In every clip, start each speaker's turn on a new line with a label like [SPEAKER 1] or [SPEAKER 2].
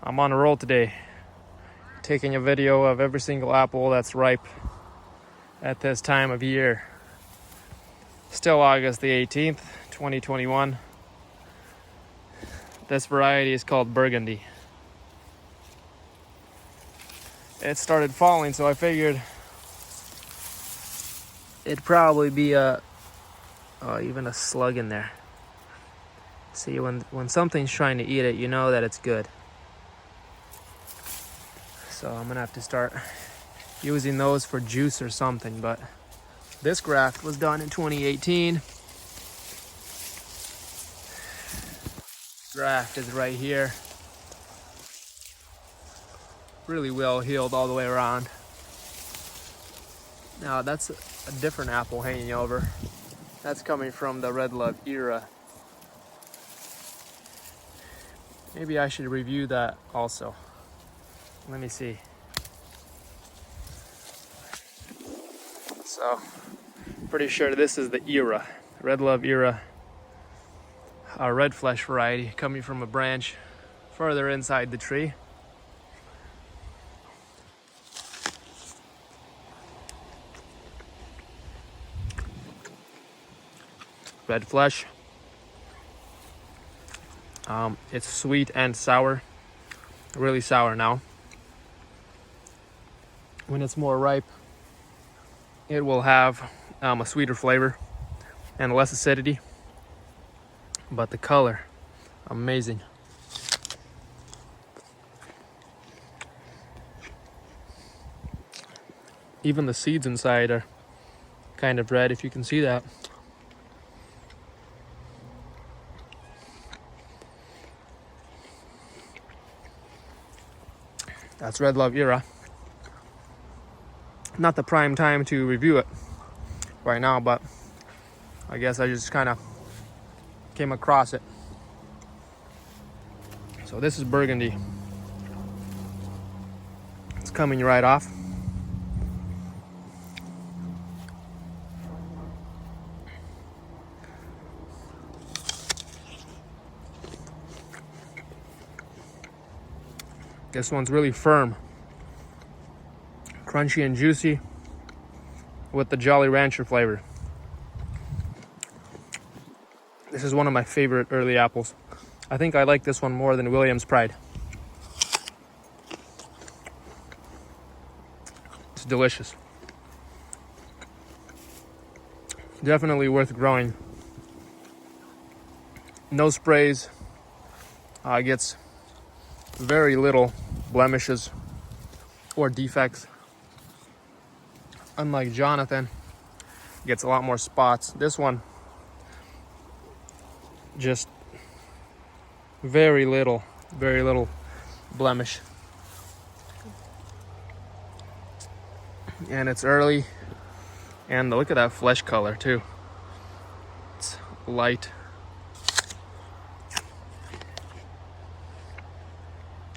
[SPEAKER 1] I'm on a roll today, taking a video of every single apple that's ripe at this time of year. Still August the 18th, 2021. This variety is called burgundy. It started falling, so I figured it'd probably be even a slug in there. See, when something's trying to eat it, you know that it's good. So I'm gonna have to start using those for juice or something. But this graft was done in 2018. Graft is right here. Really well healed all the way around. Now that's a different apple hanging over. That's coming from the Redlove era. Maybe I should review that also. Let me see. So, pretty sure this is the era, Redlove era, a red flesh variety coming from a branch further inside the tree. Red flesh. It's sweet and sour, really sour now. When it's more ripe, it will have a sweeter flavor and less acidity, but the color, amazing. Even the seeds inside are kind of red, if you can see that. That's Redlove era. Not the prime time to review it right now, but I guess I just kind of came across it. So this is burgundy. It's coming right off. This one's really firm. Crunchy and juicy with the Jolly Rancher flavor. This is one of my favorite early apples. I think I like this one more than Williams Pride. It's delicious. Definitely worth growing. No sprays. Gets very little blemishes or defects. Unlike Jonathan, gets a lot more spots. This one, just very little blemish. And it's early, and look at that flesh color too. It's light.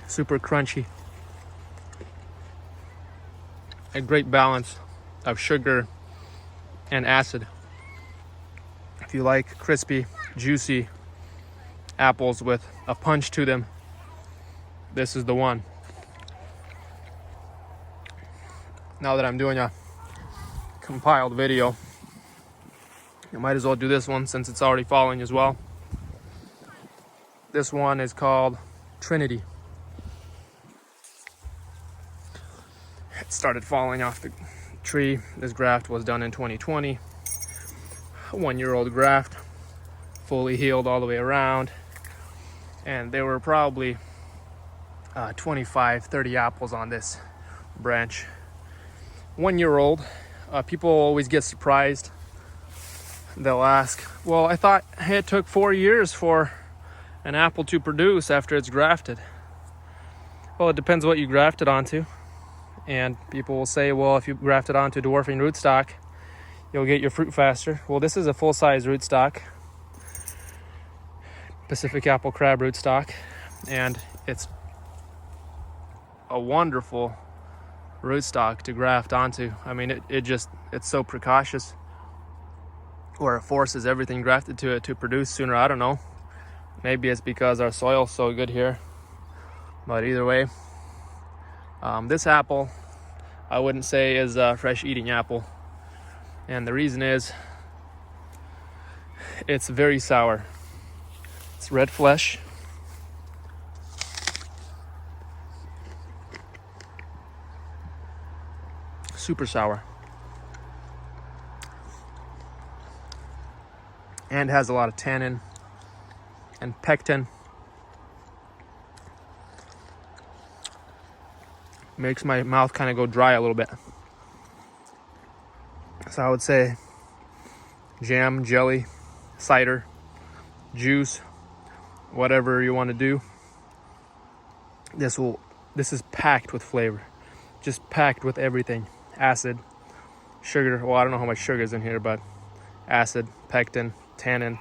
[SPEAKER 1] Super crunchy. A great balance of sugar and acid. If you like crispy, juicy apples with a punch to them, this is the one. Now that I'm doing a compiled video, I might as well do this one since it's already falling as well. This one is called Trinity. It started falling off the tree. This graft was done in 2020. A 1-year-old graft, fully healed all the way around. And there were probably 25-30 apples on this branch. 1-year-old. People always get surprised. They'll ask, well, I thought it took 4 years for an apple to produce after it's grafted. Well, it depends what you grafted onto. And people will say, well, if you graft it onto dwarfing rootstock, you'll get your fruit faster. Well, this is a full-size rootstock, Pacific apple crab rootstock, and it's a wonderful rootstock to graft onto. I mean, it's so precautious, or it forces everything grafted to it to produce sooner. I don't know. Maybe it's because our soil's so good here. But either way, this apple I wouldn't say is a fresh eating apple. And the reason is it's very sour. It's red flesh. Super sour. And has a lot of tannin and pectin. Makes my mouth kind of go dry a little bit. So I would say jam, jelly, cider, juice, whatever you want to do. This is packed with flavor. Just packed with everything. Acid, sugar. Well, I don't know how much sugar is in here, but acid, pectin, tannin,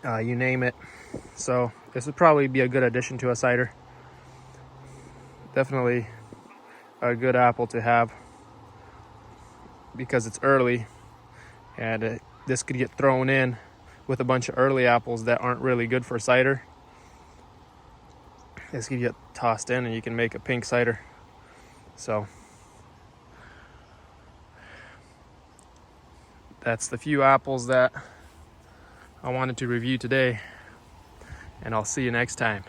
[SPEAKER 1] you name it. So this would probably be a good addition to a cider. Definitely a good apple to have because it's early, and this could get thrown in with a bunch of early apples that aren't really good for cider. This could get tossed in and you can make a pink cider. So that's the few apples that I wanted to review today, and I'll see you next time.